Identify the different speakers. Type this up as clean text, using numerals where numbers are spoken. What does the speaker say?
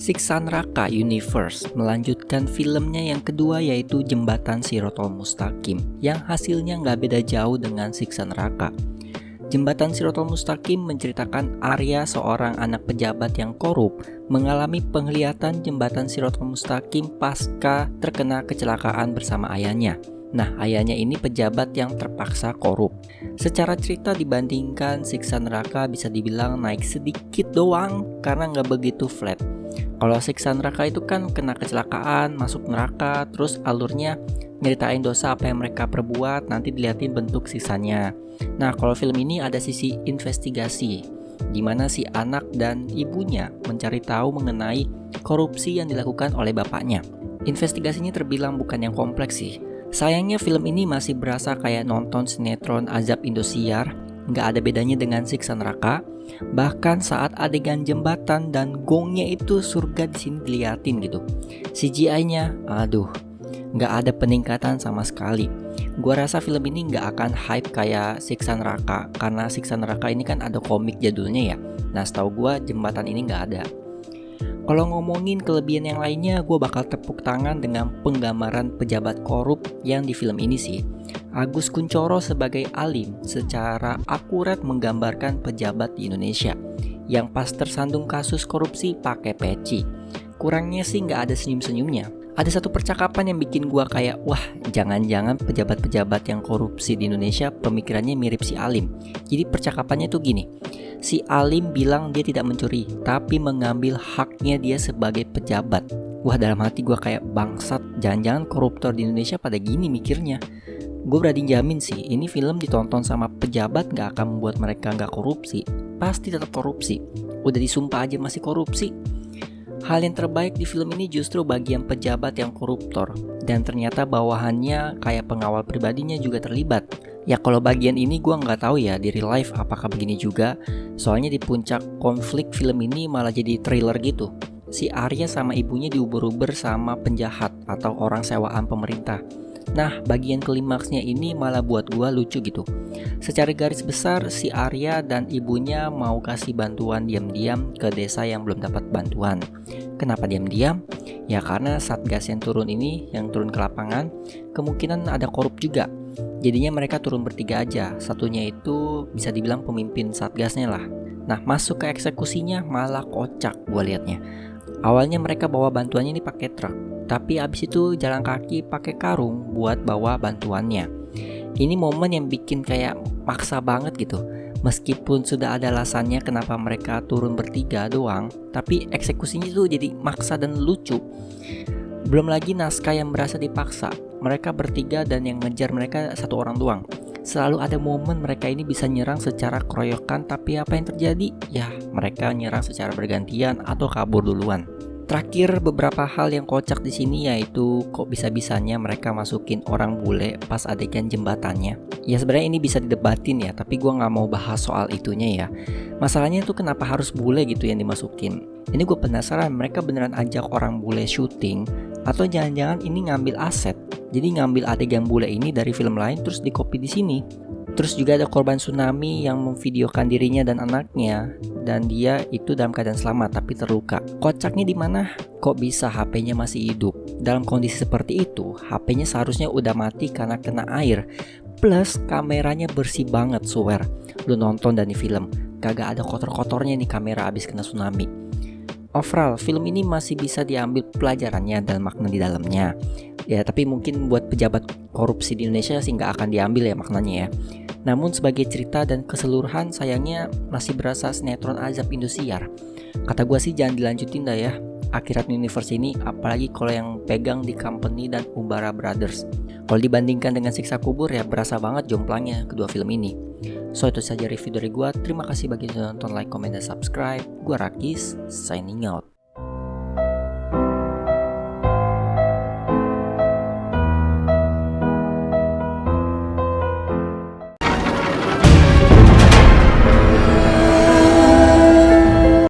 Speaker 1: Siksa Neraka Universe melanjutkan filmnya yang kedua, yaitu Jembatan Shirotol Mustaqim, yang hasilnya nggak beda jauh dengan Siksa Neraka. Jembatan Shirotol Mustaqim menceritakan Arya, seorang anak pejabat yang korup, mengalami penglihatan jembatan Shirotol Mustaqim pasca terkena kecelakaan bersama ayahnya. Nah, ayahnya ini pejabat yang terpaksa korup. Secara cerita dibandingkan Siksa Neraka bisa dibilang naik sedikit doang karena nggak begitu flat. Kalau Siksa Neraka itu kan kena kecelakaan, masuk neraka, terus alurnya nyeritain dosa apa yang mereka perbuat, nanti dilihatin bentuk sisanya. Nah, kalau film ini ada sisi investigasi, di mana si anak dan ibunya mencari tahu mengenai korupsi yang dilakukan oleh bapaknya. Investigasinya terbilang bukan yang kompleks sih. Sayangnya film ini masih berasa kayak nonton sinetron Azab Indosiar, nggak ada bedanya dengan Siksa Neraka. Bahkan saat adegan jembatan dan gongnya itu surga di sini diliatin gitu. CGI-nya, aduh, nggak ada peningkatan sama sekali. Gua rasa film ini nggak akan hype kayak Siksa Neraka, karena Siksa Neraka ini kan ada komik jadulnya ya. Nah, setahu gua jembatan ini nggak ada. Kalau ngomongin kelebihan yang lainnya, gue bakal tepuk tangan dengan penggambaran pejabat korup yang di film ini sih. Agus Kuncoro sebagai Alim secara akurat menggambarkan pejabat di Indonesia yang pas tersandung kasus korupsi pakai peci. Kurangnya sih nggak ada senyum-senyumnya. Ada satu percakapan yang bikin gue kayak, wah, jangan-jangan pejabat-pejabat yang korupsi di Indonesia pemikirannya mirip si Alim. Jadi percakapannya tuh gini, si Alim bilang dia tidak mencuri, tapi mengambil haknya dia sebagai pejabat. Wah, dalam hati gue kayak, bangsat, jangan-jangan koruptor di Indonesia pada gini mikirnya. Gue berani jamin sih, ini film ditonton sama pejabat gak akan membuat mereka gak korupsi. Pasti tetap korupsi. Udah disumpah aja masih korupsi. Hal yang terbaik di film ini justru bagian pejabat yang koruptor, dan ternyata bawahannya kayak pengawal pribadinya juga terlibat. Ya kalau bagian ini gue nggak tahu ya di real life apakah begini juga. Soalnya di puncak konflik film ini malah jadi thriller gitu. Si Arya sama ibunya diuber-uber sama penjahat atau orang sewaan pemerintah. Nah, bagian klimaksnya ini malah buat gue lucu gitu. Secara garis besar, si Arya dan ibunya mau kasih bantuan diam-diam ke desa yang belum dapat bantuan. Kenapa diam-diam? Ya karena Satgas yang turun ke lapangan, kemungkinan ada korup juga. Jadinya mereka turun bertiga aja, satunya itu bisa dibilang pemimpin Satgasnya lah. Nah, masuk ke eksekusinya malah kocak gue liatnya. Awalnya mereka bawa bantuannya ini pakai truk, tapi abis itu jalan kaki pakai karung buat bawa bantuannya. Ini momen yang bikin kayak maksa banget gitu. Meskipun sudah ada alasannya kenapa mereka turun bertiga doang, tapi eksekusinya tuh jadi maksa dan lucu. Belum lagi naskah yang berasa dipaksa. Mereka bertiga dan yang ngejar mereka satu orang doang. Selalu ada momen mereka ini bisa nyerang secara keroyokan, tapi apa yang terjadi? Ya, mereka nyerang secara bergantian atau kabur duluan. Terakhir, beberapa hal yang kocak di sini yaitu kok bisa-bisanya mereka masukin orang bule pas adegan jembatannya. Ya sebenarnya ini bisa didebatin ya, tapi gue nggak mau bahas soal itunya ya. Masalahnya itu kenapa harus bule gitu yang dimasukin? Ini gue penasaran, mereka beneran ajak orang bule syuting atau jangan-jangan ini ngambil aset? Jadi ngambil adegan bule ini dari film lain terus dikopi di sini. Terus juga ada korban tsunami yang memvideokan dirinya dan anaknya, dan dia itu dalam keadaan selamat tapi terluka. Kocaknya di mana? Kok bisa HP-nya masih hidup? Dalam kondisi seperti itu, HP-nya seharusnya udah mati karena kena air. Plus kameranya bersih banget, swear. Lu nonton dari film, kagak ada kotor-kotornya nih kamera abis kena tsunami. Overall, film ini masih bisa diambil pelajarannya dan makna di dalamnya. Ya, tapi mungkin buat pejabat korupsi di Indonesia sih nggak akan diambil ya maknanya ya. Namun sebagai cerita dan keseluruhan sayangnya masih berasa sinetron Azab Indosiar. Kata gue sih jangan dilanjutin dah ya Akhirat Universe ini, apalagi kalau yang pegang di Company dan Umbara Brothers. Kalau dibandingkan dengan Siksa Kubur ya berasa banget jomplangnya kedua film ini. So itu saja review dari gue. Terima kasih bagi yang nonton, like, comment, dan subscribe. Gue Rakis, signing out.